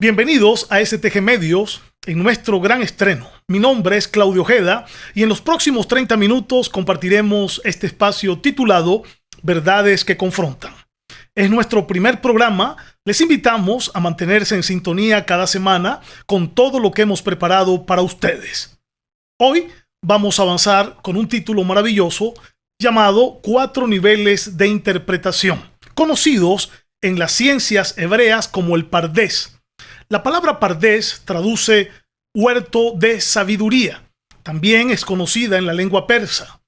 Bienvenidos a STG Medios en nuestro gran estreno. Mi nombre es Claudio Ojeda y en los próximos 30 minutos compartiremos este espacio titulado Verdades que confrontan. Es nuestro primer programa. Les invitamos a mantenerse en sintonía cada semana con todo lo que hemos preparado para ustedes. Hoy vamos a avanzar con un título maravilloso llamado 4 niveles de interpretación, conocidos en las ciencias hebreas como el Pardés. La palabra Pardés traduce huerto de sabiduría. También es conocida en la lengua persa.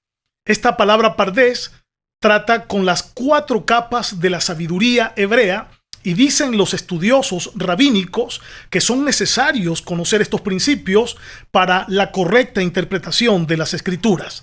Esta palabra Pardés trata con las 4 capas de la sabiduría hebrea y dicen los estudiosos rabínicos que son necesarios conocer estos principios para la correcta interpretación de las escrituras.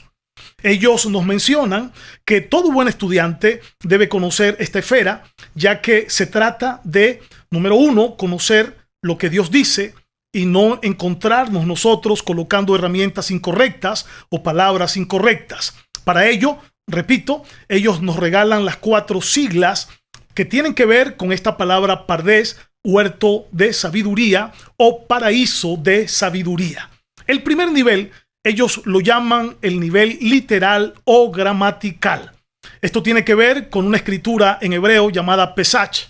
Ellos nos mencionan que todo buen estudiante debe conocer esta esfera, ya que se trata de, número 1, conocer lo que Dios dice y no encontrarnos nosotros colocando herramientas incorrectas o palabras incorrectas. Para ello, repito, ellos nos regalan las 4 siglas que tienen que ver con esta palabra Pardés, huerto de sabiduría o paraíso de sabiduría. El primer nivel, ellos lo llaman el nivel literal o gramatical. Esto tiene que ver con una escritura en hebreo llamada Pesach.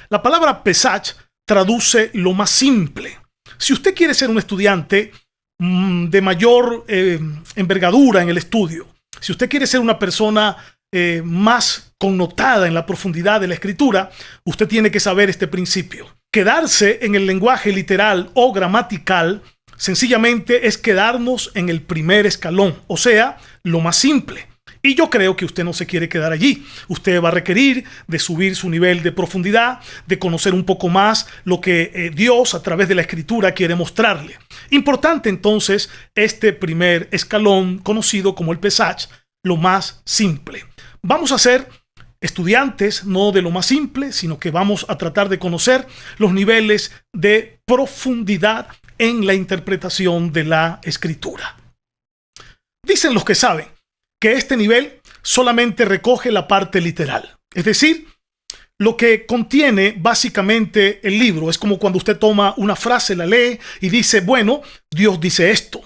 La palabra Pesach traduce lo más simple. Si usted quiere ser un estudiante de mayor envergadura en el estudio, si usted quiere ser una persona más connotada en la profundidad de la escritura, usted tiene que saber este principio. Quedarse en el lenguaje literal o gramatical sencillamente es quedarnos en el primer escalón, o sea, lo más simple. Y yo creo que usted no se quiere quedar allí. Usted va a requerir de subir su nivel de profundidad, de conocer un poco más lo que Dios a través de la Escritura quiere mostrarle. Importante entonces este primer escalón conocido como el Pesach, lo más simple. Vamos a ser estudiantes no de lo más simple, sino que vamos a tratar de conocer los niveles de profundidad en la interpretación de la Escritura. Dicen los que saben que este nivel solamente recoge la parte literal. Es decir, lo que contiene básicamente el libro. Es como cuando usted toma una frase, la lee y dice, bueno, Dios dice esto.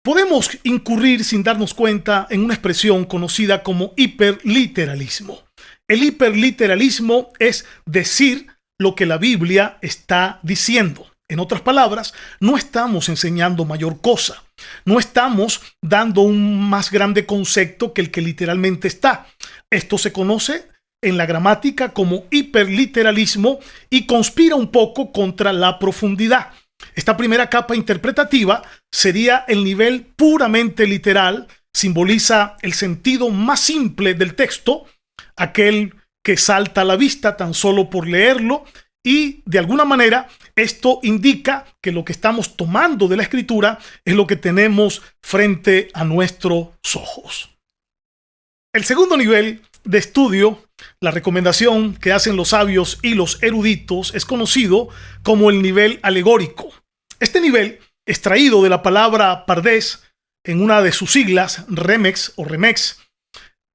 Podemos incurrir sin darnos cuenta en una expresión conocida como hiperliteralismo. El hiperliteralismo es decir lo que la Biblia está diciendo. En otras palabras, no estamos enseñando mayor cosa. No estamos dando un más grande concepto que el que literalmente está. Esto se conoce en la gramática como hiperliteralismo y conspira un poco contra la profundidad. Esta primera capa interpretativa sería el nivel puramente literal, simboliza el sentido más simple del texto, aquel que salta a la vista tan solo por leerlo, y de alguna manera esto indica que lo que estamos tomando de la escritura es lo que tenemos frente a nuestros ojos. El segundo nivel de estudio, la recomendación que hacen los sabios y los eruditos, es conocido como el nivel alegórico. Este nivel, extraído de la palabra Pardés en una de sus siglas, remex o remex,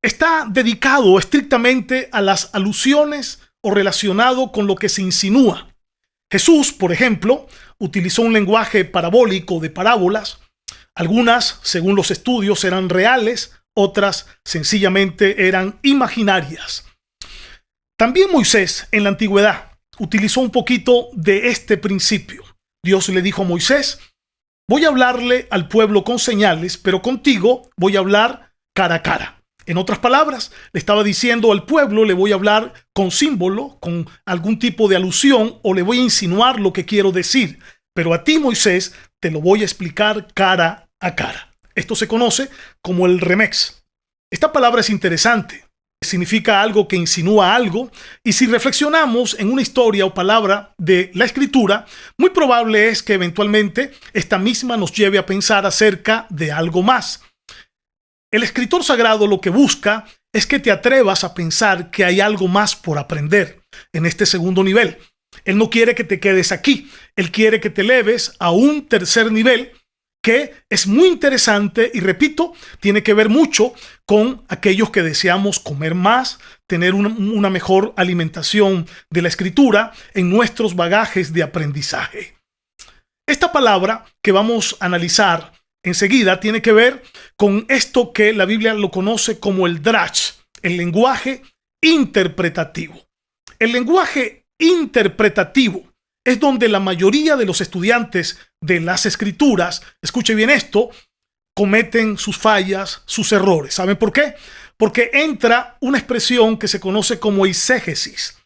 está dedicado estrictamente a las alusiones o relacionado con lo que se insinúa. Jesús, por ejemplo, utilizó un lenguaje parabólico de parábolas. Algunas, según los estudios, eran reales, otras sencillamente eran imaginarias. También Moisés, en la antigüedad, utilizó un poquito de este principio. Dios le dijo a Moisés, voy a hablarle al pueblo con señales, pero contigo voy a hablar cara a cara. En otras palabras, le estaba diciendo al pueblo, le voy a hablar con símbolo, con algún tipo de alusión, o le voy a insinuar lo que quiero decir. Pero a ti, Moisés, te lo voy a explicar cara a cara. Esto se conoce como el remex. Esta palabra es interesante. Significa algo que insinúa algo. Y si reflexionamos en una historia o palabra de la Escritura, muy probable es que eventualmente esta misma nos lleve a pensar acerca de algo más. El escritor sagrado lo que busca es que te atrevas a pensar que hay algo más por aprender en este segundo nivel. Él no quiere que te quedes aquí. Él quiere que te eleves a un tercer nivel que es muy interesante y, repito, tiene que ver mucho con aquellos que deseamos comer más, tener una mejor alimentación de la Escritura en nuestros bagajes de aprendizaje. Esta palabra que vamos a analizar enseguida tiene que ver con esto que la Biblia lo conoce como el drach, el lenguaje interpretativo. El lenguaje interpretativo es donde la mayoría de los estudiantes de las Escrituras, escuche bien esto, cometen sus fallas, sus errores. ¿Saben por qué? Porque entra una expresión que se conoce como eisegesis.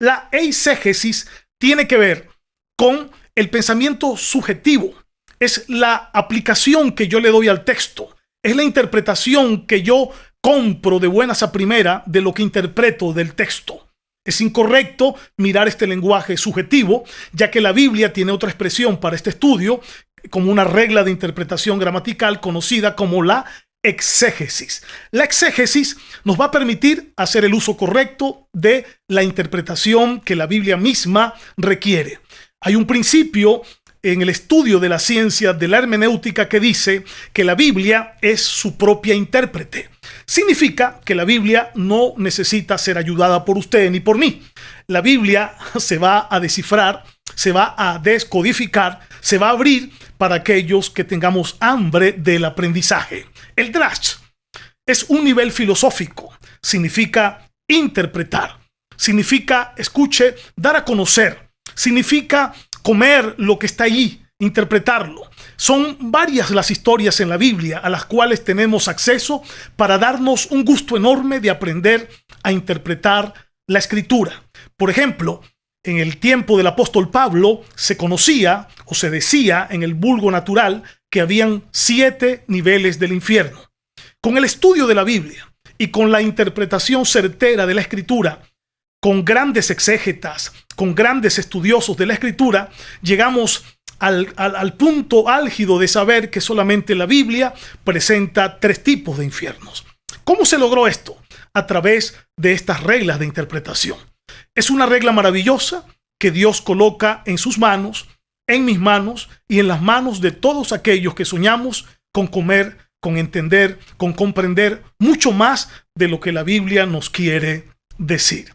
La eisegesis tiene que ver con el pensamiento subjetivo. Es la aplicación que yo le doy al texto. Es la interpretación que yo compro de buenas a primera de lo que interpreto del texto. Es incorrecto mirar este lenguaje subjetivo, ya que la Biblia tiene otra expresión para este estudio, como una regla de interpretación gramatical conocida como la exégesis. La exégesis nos va a permitir hacer el uso correcto de la interpretación que la Biblia misma requiere. Hay un principio en el estudio de la ciencia de la hermenéutica que dice que la Biblia es su propia intérprete. Significa que la Biblia no necesita ser ayudada por usted ni por mí. La Biblia se va a descifrar, se va a descodificar, se va a abrir para aquellos que tengamos hambre del aprendizaje. El drach es un nivel filosófico. Significa interpretar. Significa, escuche, dar a conocer. Significa comer lo que está allí, interpretarlo. Son varias las historias en la Biblia a las cuales tenemos acceso para darnos un gusto enorme de aprender a interpretar la Escritura. Por ejemplo, en el tiempo del apóstol Pablo se conocía o se decía en el vulgo natural que habían 7 niveles del infierno. Con el estudio de la Biblia y con la interpretación certera de la Escritura, con grandes exégetas, con grandes estudiosos de la Escritura, llegamos al punto álgido de saber que solamente la Biblia presenta 3 tipos de infiernos. ¿Cómo se logró esto? A través de estas reglas de interpretación. Es una regla maravillosa que Dios coloca en sus manos, en mis manos y en las manos de todos aquellos que soñamos con comer, con entender, con comprender mucho más de lo que la Biblia nos quiere decir.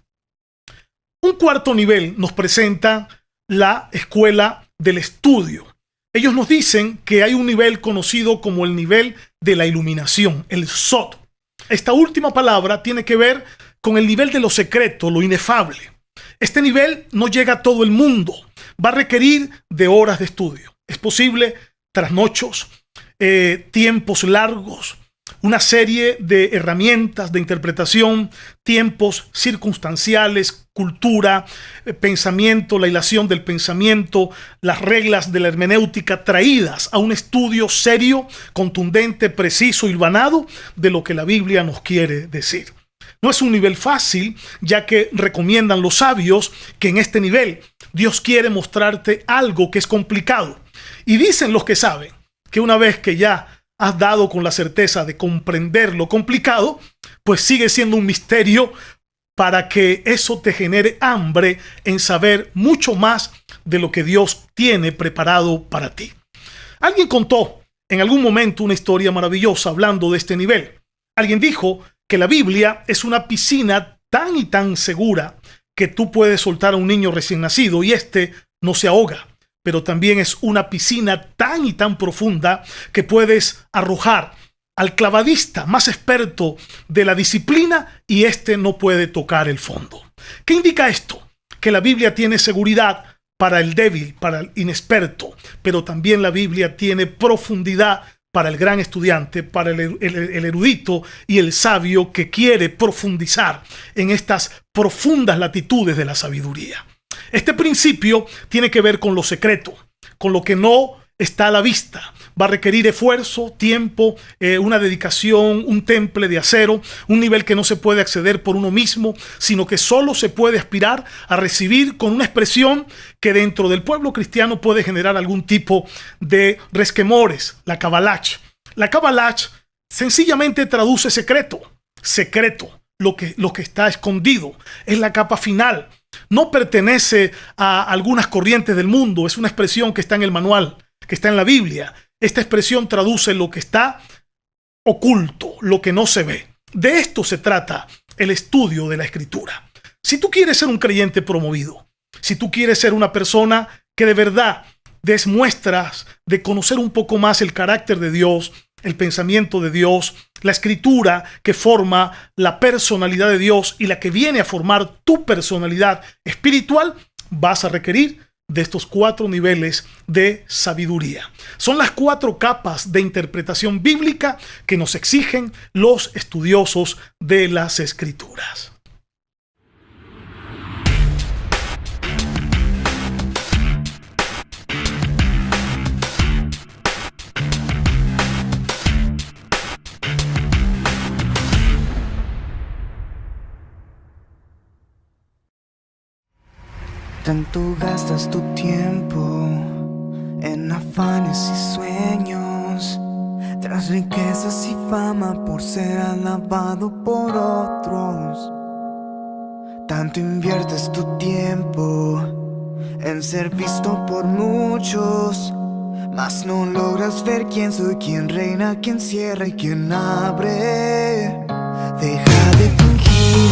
Un cuarto nivel nos presenta la escuela del estudio. Ellos nos dicen que hay un nivel conocido como el nivel de la iluminación, el sod. Esta última palabra tiene que ver con el nivel de lo secreto, lo inefable. Este nivel no llega a todo el mundo. Va a requerir de horas de estudio. Es posible trasnochos, tiempos largos, una serie de herramientas de interpretación, tiempos circunstanciales, cultura, pensamiento, la hilación del pensamiento, las reglas de la hermenéutica traídas a un estudio serio, contundente, preciso, hilvanado de lo que la Biblia nos quiere decir. No es un nivel fácil, ya que recomiendan los sabios que en este nivel Dios quiere mostrarte algo que es complicado. Y dicen los que saben que una vez que ya has dado con la certeza de comprender lo complicado, pues sigue siendo un misterio para que eso te genere hambre en saber mucho más de lo que Dios tiene preparado para ti. Alguien contó en algún momento una historia maravillosa hablando de este nivel. Alguien dijo que la Biblia es una piscina tan y tan segura que tú puedes soltar a un niño recién nacido y este no se ahoga. Pero también es una piscina tan y tan profunda que puedes arrojar al clavadista más experto de la disciplina y este no puede tocar el fondo. ¿Qué indica esto? Que la Biblia tiene seguridad para el débil, para el inexperto, pero también la Biblia tiene profundidad para el gran estudiante, para el erudito y el sabio que quiere profundizar en estas profundas latitudes de la sabiduría. Este principio tiene que ver con lo secreto, con lo que no está a la vista. Va a requerir esfuerzo, tiempo, una dedicación, un temple de acero, un nivel que no se puede acceder por uno mismo, sino que solo se puede aspirar a recibir con una expresión que dentro del pueblo cristiano puede generar algún tipo de resquemores, la Kabalach. La Kabalach sencillamente traduce secreto, secreto, lo que está escondido, es la capa final. No pertenece a algunas corrientes del mundo, es una expresión que está en el manual, que está en la Biblia. Esta expresión traduce lo que está oculto, lo que no se ve. De esto se trata el estudio de la Escritura. Si tú quieres ser un creyente promovido, si tú quieres ser una persona que de verdad des muestras de conocer un poco más el carácter de Dios, el pensamiento de Dios, la Escritura que forma la personalidad de Dios y la que viene a formar tu personalidad espiritual, vas a requerir de estos 4 niveles de sabiduría. Son las 4 capas de interpretación bíblica que nos exigen los estudiosos de las Escrituras. Tanto gastas tu tiempo en afanes y sueños, tras riquezas y fama por ser alabado por otros. Tanto inviertes tu tiempo en ser visto por muchos, mas no logras ver quién soy, quién reina, quién cierra y quién abre. Deja de fingir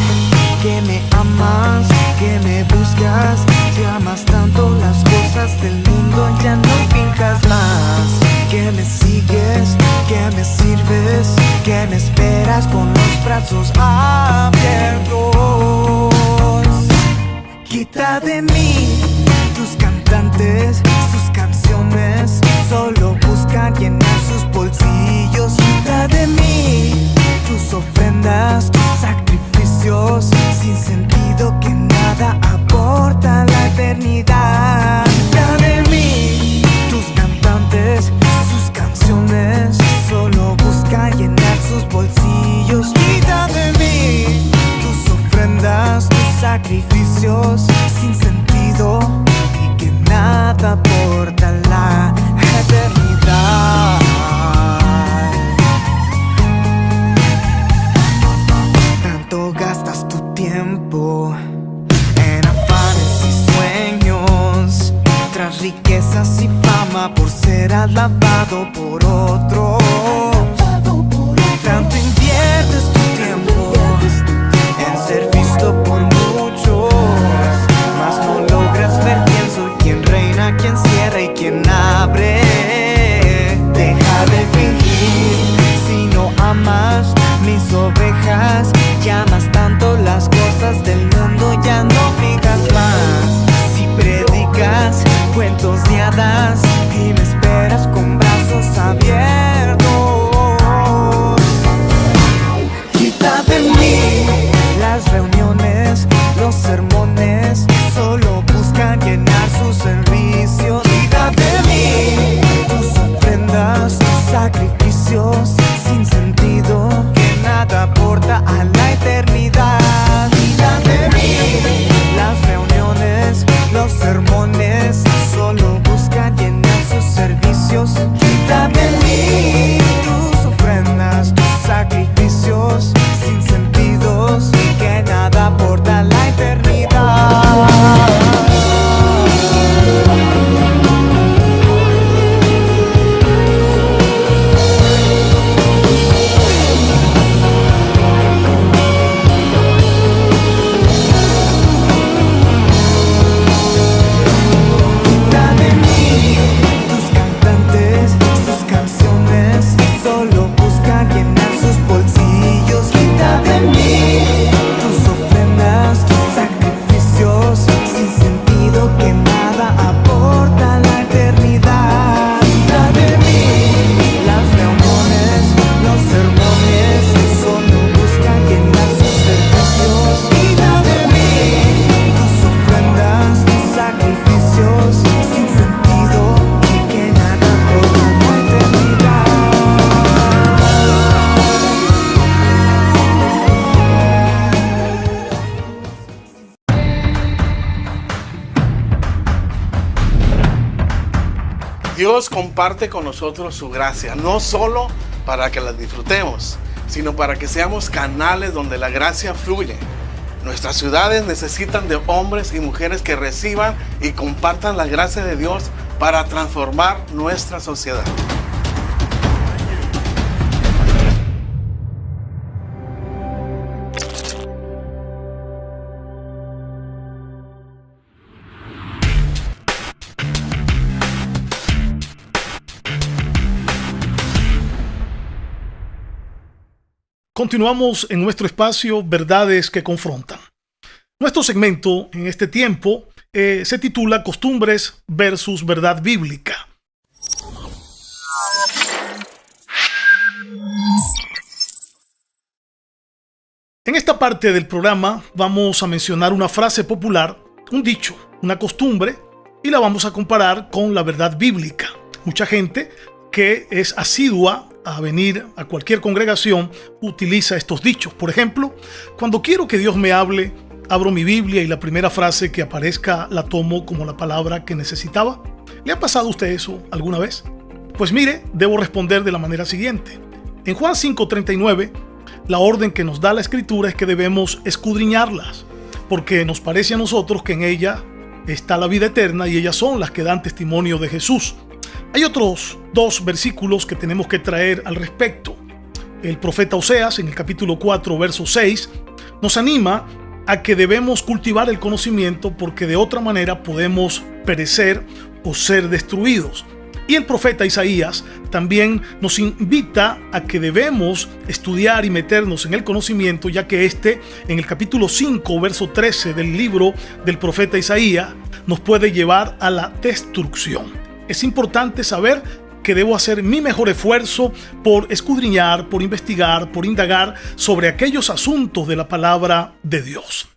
que me amas, que me buscas, que amas tanto las cosas del mundo, ya no finjas más. Que me sigues, que me sirves, que me esperas con los brazos abiertos. Quita de mí tus cantantes, sus canciones, solo buscan llenar sus bolsillos. Quita de mí tus ofrendas, tus sacrificios sin sentido que nada aporta a la eternidad. Quita de mí tus cantantes, sus canciones, solo busca llenar sus bolsillos. Quita de mí tus ofrendas, tus sacrificios sin sentido y que nada aporta a la eternidad. Gastas tu tiempo en afanes y sueños, tras riquezas y fama por ser alabado por otro. Tanto inviertes tu tiempo en ser visto por muchos, mas no logras ver quién soy, quién reina, quién cierra y quién abre. Deja de fingir si no amas mis ovejas, llamas tanto las cosas del mundo, ya no fijas más. Si predicas cuentos de hadas y me esperas con brazos abiertos. Quita de mí las reuniones, los sermones, solo buscan llenar sus servicios. Quita de mí tus ofrendas, tus sacrificios sin sentido que nada aporta a la eternidad. Quita de mí las reuniones, los sermones, solo buscan llenar sus servicios. Quita de mí tus ofrendas, tus sacrificios sin sentidos y que nada aporta a la eternidad. Dios comparte con nosotros su gracia, no solo para que la disfrutemos, sino para que seamos canales donde la gracia fluye. Nuestras ciudades necesitan de hombres y mujeres que reciban y compartan la gracia de Dios para transformar nuestra sociedad. Continuamos en nuestro espacio Verdades que Confrontan. Nuestro segmento en este tiempo se titula Costumbres versus Verdad Bíblica. En esta parte del programa vamos a mencionar una frase popular, un dicho, una costumbre, y la vamos a comparar con la verdad bíblica. Mucha gente que es asidua a venir a cualquier congregación utiliza estos dichos. Por ejemplo, cuando quiero que Dios me hable, abro mi Biblia y la primera frase que aparezca la tomo como la palabra que necesitaba. ¿Le ha pasado a usted eso alguna vez? Pues mire, debo responder de la manera siguiente. En Juan 5:39, la orden que nos da la Escritura es que debemos escudriñarlas, porque nos parece a nosotros que en ella está la vida eterna y ellas son las que dan testimonio de Jesús. Hay otros dos versículos que tenemos que traer al respecto. El profeta Oseas, en el capítulo 4, verso 6, nos anima a que debemos cultivar el conocimiento porque de otra manera podemos perecer o ser destruidos. Y el profeta Isaías también nos invita a que debemos estudiar y meternos en el conocimiento, ya que en el capítulo 5, verso 13 del libro del profeta Isaías, nos puede llevar a la destrucción. Es importante saber que debo hacer mi mejor esfuerzo por escudriñar, por investigar, por indagar sobre aquellos asuntos de la palabra de Dios.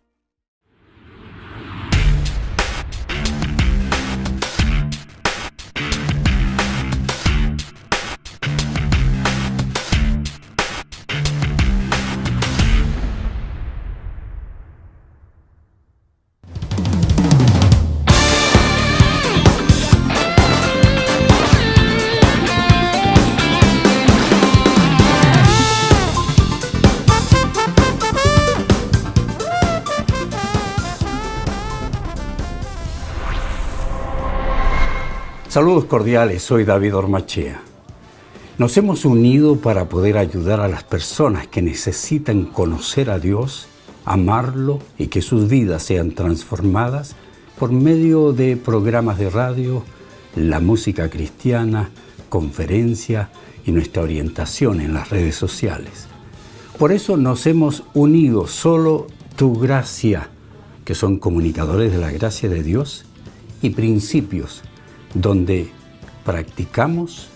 Saludos cordiales, soy David Ormachea. Nos hemos unido para poder ayudar a las personas que necesitan conocer a Dios, amarlo y que sus vidas sean transformadas por medio de programas de radio, la música cristiana, conferencias y nuestra orientación en las redes sociales. Por eso nos hemos unido Solo Tu Gracia, que son comunicadores de la gracia de Dios, y Principios, donde practicamos,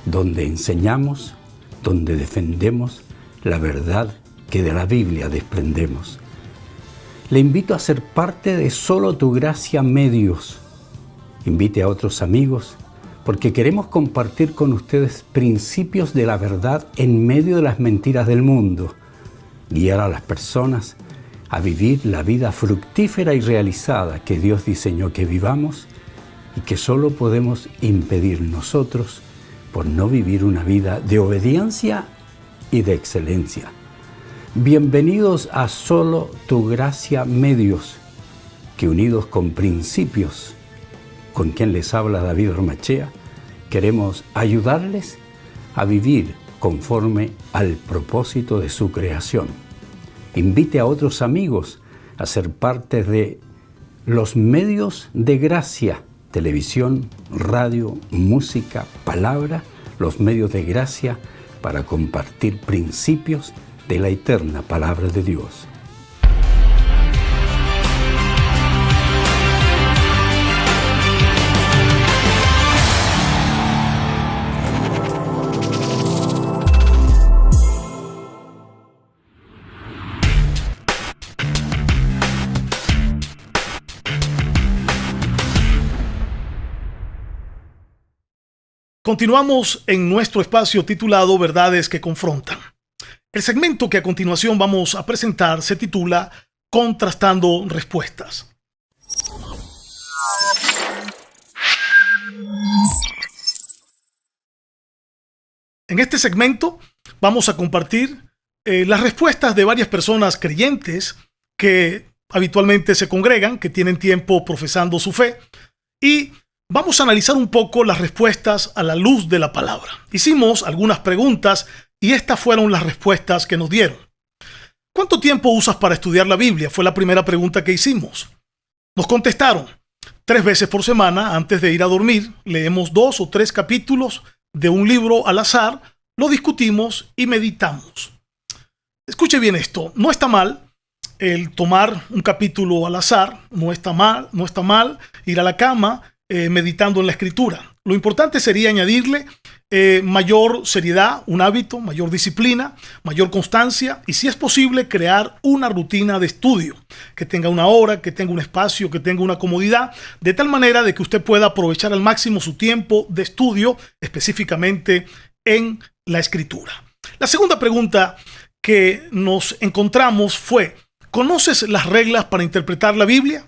donde enseñamos, donde defendemos la verdad que de la Biblia desprendemos. Le invito a ser parte de Solo Tu Gracia Medios. Invite a otros amigos, porque queremos compartir con ustedes principios de la verdad en medio de las mentiras del mundo, guiar a las personas a vivir la vida fructífera y realizada que Dios diseñó que vivamos y que solo podemos impedir nosotros por no vivir una vida de obediencia y de excelencia. Bienvenidos a Solo Tu Gracia Medios, que unidos con Principios, con quien les habla David Ormachea, queremos ayudarles a vivir conforme al propósito de su creación. Invite a otros amigos a ser parte de los medios de gracia, televisión, radio, música, palabra, los medios de gracia para compartir principios de la eterna palabra de Dios. Continuamos en nuestro espacio titulado Verdades que Confrontan. El segmento que a continuación vamos a presentar se titula Contrastando Respuestas. En este segmento vamos a compartir las respuestas de varias personas creyentes que habitualmente se congregan, que tienen tiempo profesando su fe, y vamos a analizar un poco las respuestas a la luz de la palabra. Hicimos algunas preguntas y estas fueron las respuestas que nos dieron. ¿Cuánto tiempo usas para estudiar la Biblia? Fue la primera pregunta que hicimos. Nos contestaron: 3 veces por semana antes de ir a dormir, leemos 2 o 3 capítulos de un libro al azar, lo discutimos y meditamos. Escuche bien esto, no está mal el tomar un capítulo al azar, no está mal ir a la cama meditando en la escritura. Lo importante sería añadirle mayor seriedad, un hábito, mayor disciplina, mayor constancia y, si es posible, crear una rutina de estudio que tenga una hora, que tenga un espacio, que tenga una comodidad, de tal manera de que usted pueda aprovechar al máximo su tiempo de estudio, específicamente en la escritura. La segunda pregunta que nos encontramos fue: ¿conoces las reglas para interpretar la Biblia?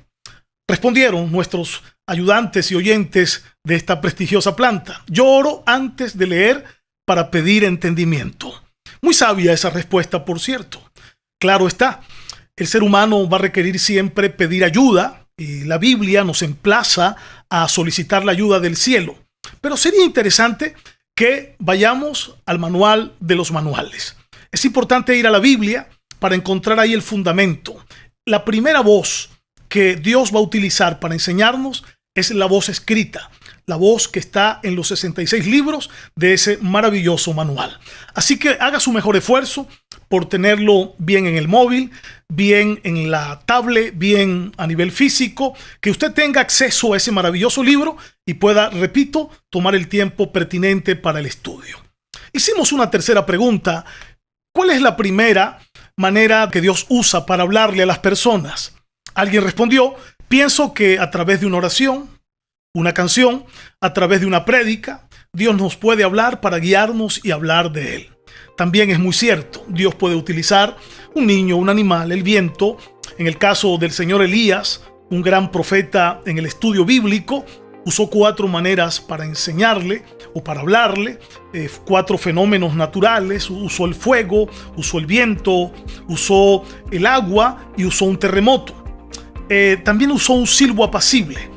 Respondieron nuestros ayudantes y oyentes de esta prestigiosa planta: yo oro antes de leer para pedir entendimiento. Muy sabia esa respuesta, por cierto. Claro está, el ser humano va a requerir siempre pedir ayuda y la Biblia nos emplaza a solicitar la ayuda del cielo. Pero sería interesante que vayamos al manual de los manuales. Es importante ir a la Biblia para encontrar ahí el fundamento. La primera voz que Dios va a utilizar para enseñarnos es la voz escrita, la voz que está en los 66 libros de ese maravilloso manual. Así que haga su mejor esfuerzo por tenerlo bien en el móvil, bien en la tablet, bien a nivel físico, que usted tenga acceso a ese maravilloso libro y pueda, repito, tomar el tiempo pertinente para el estudio. Hicimos una tercera pregunta: ¿cuál es la primera manera que Dios usa para hablarle a las personas? Alguien respondió: pienso que a través de una oración, una canción, a través de una prédica, Dios nos puede hablar para guiarnos y hablar de Él. También es muy cierto, Dios puede utilizar un niño, un animal, el viento. En el caso del señor Elías, un gran profeta en el estudio bíblico, usó 4 maneras para enseñarle o para hablarle, 4 fenómenos naturales. Usó el fuego, usó el viento, usó el agua y usó un terremoto. También usó un silbo apacible.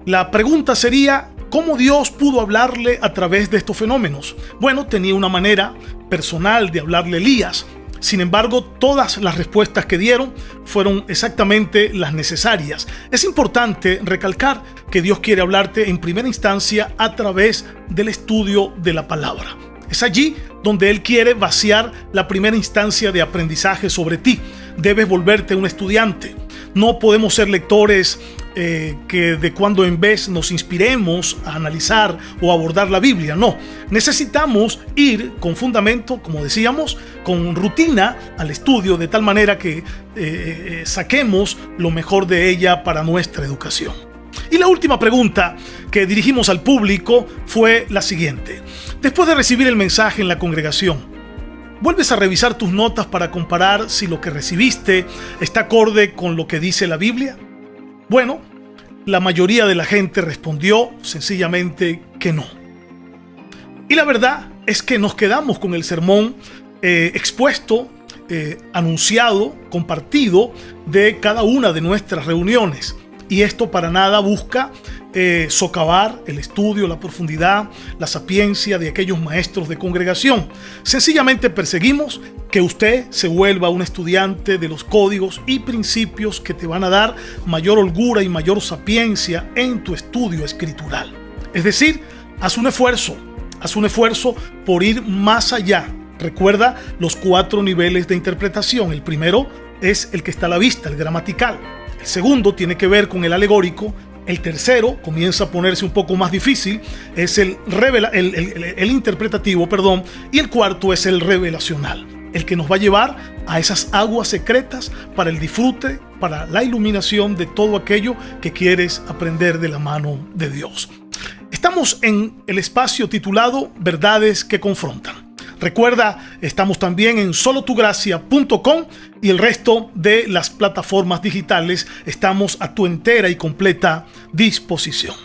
La pregunta sería: ¿cómo Dios pudo hablarle a través de estos fenómenos? Bueno, tenía una manera personal de hablarle a Elías. Sin embargo, todas las respuestas que dieron fueron exactamente las necesarias. Es importante recalcar que Dios quiere hablarte en primera instancia a través del estudio de la palabra. Es allí donde Él quiere vaciar la primera instancia de aprendizaje sobre ti. Debes volverte un estudiante. No podemos ser lectores que de cuando en vez nos inspiremos a analizar o abordar la Biblia. No, necesitamos ir con fundamento, como decíamos, con rutina al estudio, de tal manera que saquemos lo mejor de ella para nuestra educación. Y la última pregunta que dirigimos al público fue la siguiente: después de recibir el mensaje en la congregación, ¿vuelves a revisar tus notas para comparar si lo que recibiste está acorde con lo que dice la Biblia? Bueno, la mayoría de la gente respondió sencillamente que no. Y la verdad es que nos quedamos con el sermón expuesto, anunciado, compartido de cada una de nuestras reuniones. Y esto para nada busca socavar el estudio, la profundidad, la sapiencia de aquellos maestros de congregación. Sencillamente perseguimos que usted se vuelva un estudiante de los códigos y principios que te van a dar mayor holgura y mayor sapiencia en tu estudio escritural. Es decir, haz un esfuerzo por ir más allá. Recuerda los 4 niveles de interpretación. El primero es el que está a la vista, el gramatical. El segundo tiene que ver con el alegórico. El tercero comienza a ponerse un poco más difícil, es el interpretativo, y el cuarto es el revelacional, el que nos va a llevar a esas aguas secretas para el disfrute, para la iluminación de todo aquello que quieres aprender de la mano de Dios. Estamos en el espacio titulado Verdades que Confrontan. Recuerda, estamos también en solotugracia.com y el resto de las plataformas digitales estamos a tu entera y completa disposición.